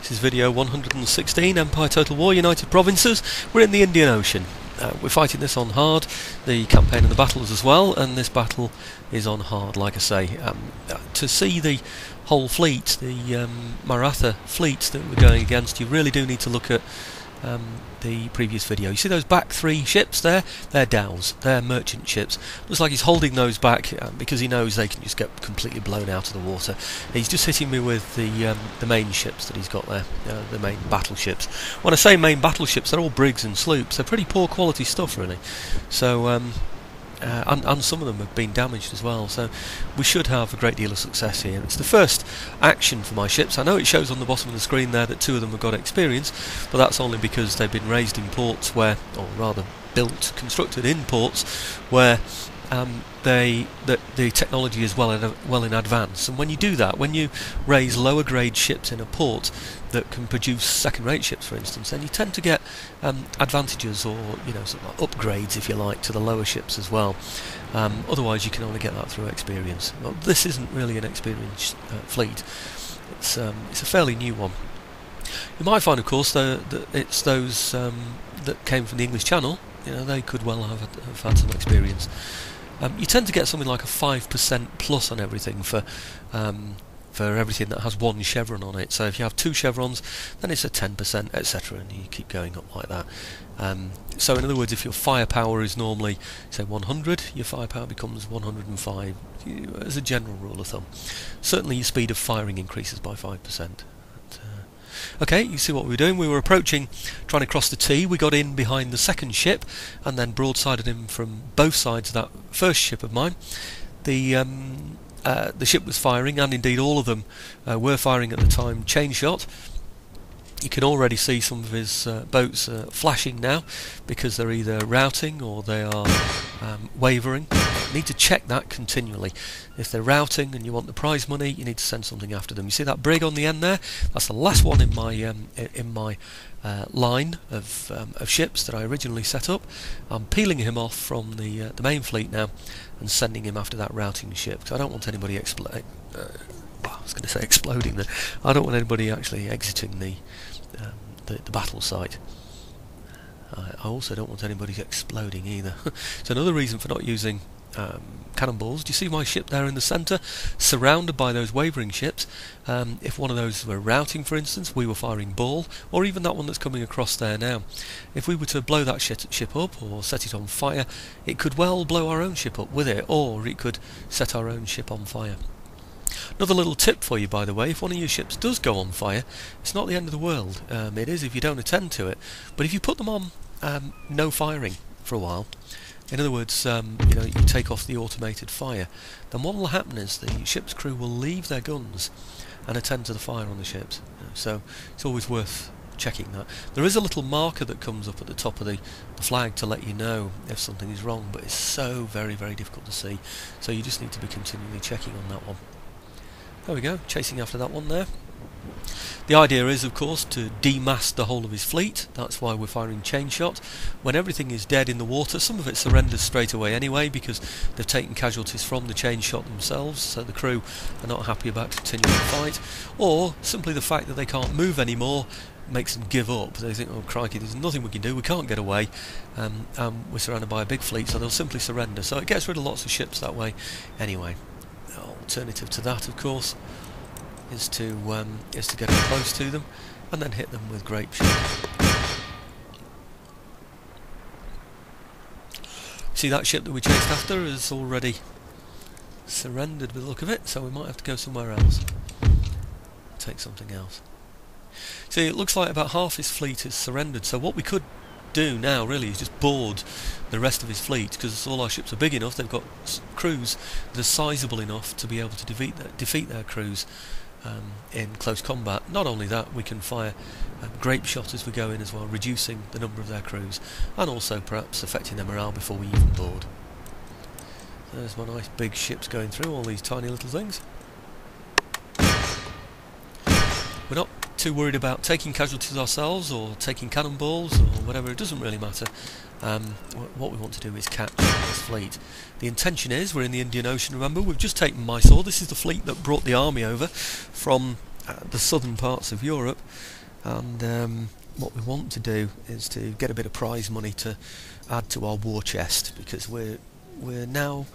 This is video 116, Empire Total War, United Provinces. We're in the Indian Ocean. We're fighting this on hard, the campaign and the battles as well, and this battle is on hard, like I say. To see the whole fleet, the Maratha fleet that we're going against, you really do need to look at the previous video. You see those back three ships there? They're dhows, they're merchant ships. Looks like he's holding those back because he knows they can just get completely blown out of the water. He's just hitting me with the main ships that he's got there, the main battleships. When I say main battleships, they're all brigs and sloops. They're pretty poor quality stuff, really. So and some of them have been damaged as well, so we should have a great deal of success here. It's the first action for my ships. I know it shows on the bottom of the screen there that two of them have got experience, but that's only because they've been raised in ports where, or rather built, constructed in ports where the technology is well in advance. And when you do that, when you raise lower grade ships in a port that can produce second-rate ships, for instance, then you tend to get advantages, or sort of upgrades, if you like, to the lower ships as well. Otherwise, you can only get that through experience. Well, this isn't really an experienced fleet. It's a fairly new one. You might find, of course, that it's those that came from the English Channel. They could well have had some experience. You tend to get something like a 5% plus on everything for everything that has one chevron on it. So if you have two chevrons, then it's a 10%, etc., and you keep going up like that. So in other words, if your firepower is normally, say, 100, your firepower becomes 105, as a general rule of thumb. Certainly your speed of firing increases by 5%. Okay, you see what we were doing. We were approaching, trying to cross the T. We got in behind the second ship and then broadsided him from both sides of that first ship of mine. The ship was firing, and indeed all of them were firing at the time, chain shot. You can already see some of his boats flashing now because they're either routing or they are wavering. You need to check that continually. If they're routing and you want the prize money, you need to send something after them. You see that brig on the end there? That's the last one in my line of ships that I originally set up. I'm peeling him off from the main fleet now and sending him after that routing ship, because I don't want anybody exploding there. I don't want anybody actually exiting the battle site. I also don't want anybody exploding either. So another reason for not using cannonballs. Do you see my ship there in the centre, surrounded by those wavering ships? If one of those were routing, for instance, we were firing ball, or even that one that's coming across there now. If we were to blow that ship up or set it on fire, it could well blow our own ship up with it, or it could set our own ship on fire. Another little tip for you, by the way: if one of your ships does go on fire, it's not the end of the world. It is if you don't attend to it, but if you put them on no firing for a while, in other words, you take off the automated fire, then what will happen is the ship's crew will leave their guns and attend to the fire on the ships. So it's always worth checking that. There is a little marker that comes up at the top of the flag to let you know if something is wrong, but it's so very, very difficult to see, so you just need to be continually checking on that one. There we go, chasing after that one there. The idea is, of course, to demast the whole of his fleet. That's why we're firing chain shot. When everything is dead in the water, some of it surrenders straight away anyway, because they've taken casualties from the chain shot themselves, so the crew are not happy about continuing the fight, or simply the fact that they can't move anymore makes them give up. They think, oh crikey, there's nothing we can do, we can't get away, we're surrounded by a big fleet, so they'll simply surrender. So it gets rid of lots of ships that way anyway. The alternative to that, of course, is to get up close to them and then hit them with grape shot. See, that ship that we chased after is already surrendered with the look of it, so we might have to go somewhere else, take something else. See, it looks like about half his fleet is surrendered, so what we could do now really is just board the rest of his fleet, because all our ships are big enough, they've got crews that are sizable enough to be able to defeat their crews in close combat. Not only that, we can fire grape shot as we go in as well, reducing the number of their crews, and also perhaps affecting their morale before we even board. There's my nice big ships going through all these tiny little things. We're not too worried about taking casualties ourselves or taking cannonballs or whatever, it doesn't really matter. What we want to do is catch this fleet. The intention is, we're in the Indian Ocean, remember, we've just taken Mysore. This is the fleet that brought the army over from the southern parts of Europe, and what we want to do is to get a bit of prize money to add to our war chest, because we're now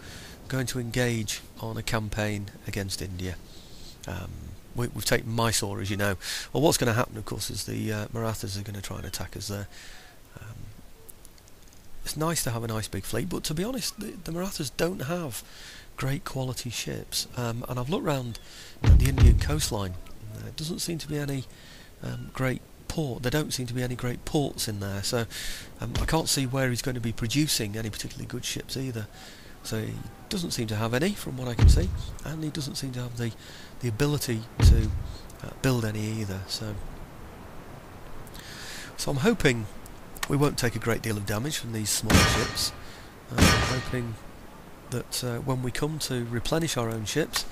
going to engage on a campaign against India. We've taken Mysore, as you know. Well, what's going to happen, of course, is the Marathas are going to try and attack us there. It's nice to have a nice big fleet, but to be honest, the Marathas don't have great quality ships, and I've looked around the Indian coastline. There doesn't seem to be any great port. There don't seem to be any great ports in there, so I can't see where he's going to be producing any particularly good ships either. So he doesn't seem to have any, from what I can see, and he doesn't seem to have the ability to build any either. So I'm hoping we won't take a great deal of damage from these small ships. I'm hoping that when we come to replenish our own ships,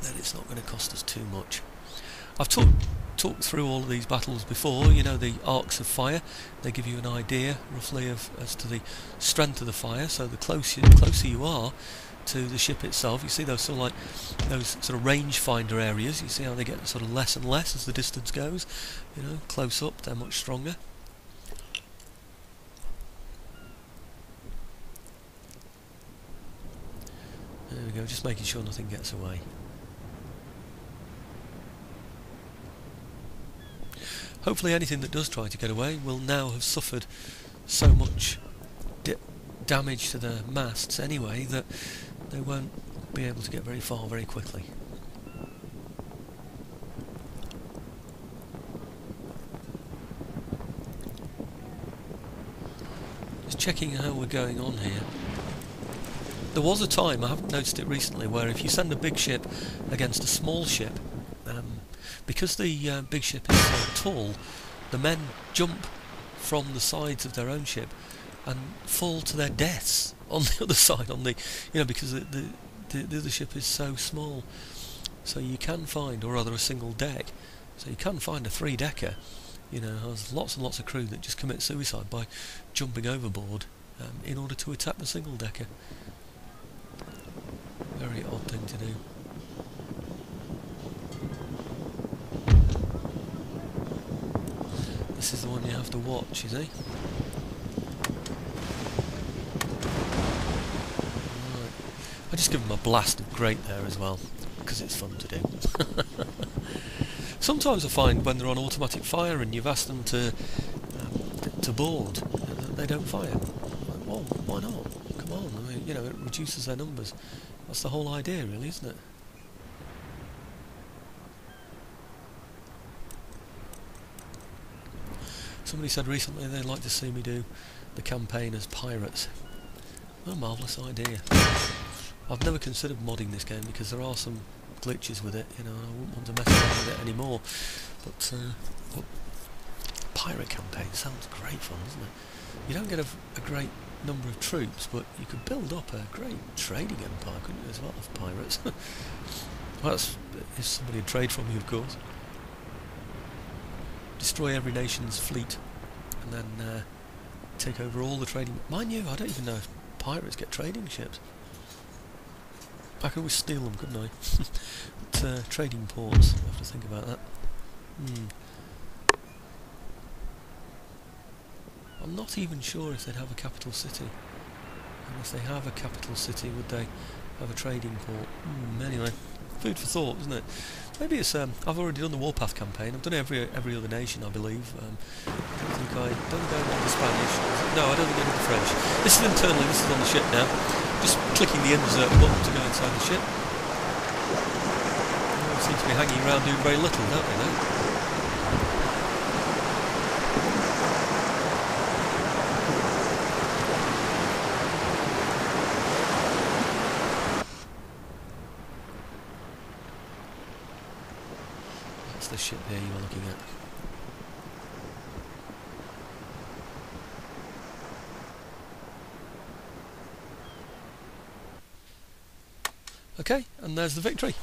then it's not going to cost us too much. I've talked through all of these battles before. You know, the arcs of fire, they give you an idea roughly as to the strength of the fire. So the closer you are to the ship itself, you see those sort of rangefinder areas. You see how they get sort of less and less as the distance goes. You know, close up they're much stronger. There we go, just making sure nothing gets away. Hopefully anything that does try to get away will now have suffered so much damage to the masts anyway that they won't be able to get very far very quickly. Just checking how we're going on here. There was a time, I haven't noticed it recently, where if you send a big ship against a small ship, because the big ship is so tall, the men jump from the sides of their own ship and fall to their deaths on the other side, because the other ship is so small. So you can find, or rather a single deck, so you can find a 3-decker, has lots and lots of crew that just commit suicide by jumping overboard in order to attack the single decker. Very odd thing to do. This is the one you have to watch, you see? Right. I just give them a blast of grape there as well, because it's fun to do. Sometimes I find when they're on automatic fire and you've asked them to board, they don't fire. Like, well, why not? Come on, I mean, it reduces their numbers. That's the whole idea, really, isn't it? Somebody said recently they'd like to see me do the campaign as pirates. What a marvellous idea. I've never considered modding this game because there are some glitches with it, and I wouldn't want to mess around with it anymore. But pirate campaign sounds great fun, doesn't it? You don't get a great number of troops, but you could build up a great trading empire, couldn't you, as well, of pirates? Well, that's if somebody would trade from you, of course. Destroy every nation's fleet, and then take over all the trading. Mind you, I don't even know if pirates get trading ships. I could always steal them, couldn't I? But trading ports, I have to think about that. I'm not even sure if they'd have a capital city. And if they have a capital city, would they have a trading port? Anyway, food for thought, isn't it? Maybe it's. I've already done the Warpath campaign. I've done every other nation, I believe. I don't think I don't go on the Spanish. No, I don't think I did the French. This is internally. This is on the ship now. Just clicking the insert button to go inside the ship. They seem to be hanging around doing very little, don't they? Though? The ship there you are looking at. Okay, and there's the victory.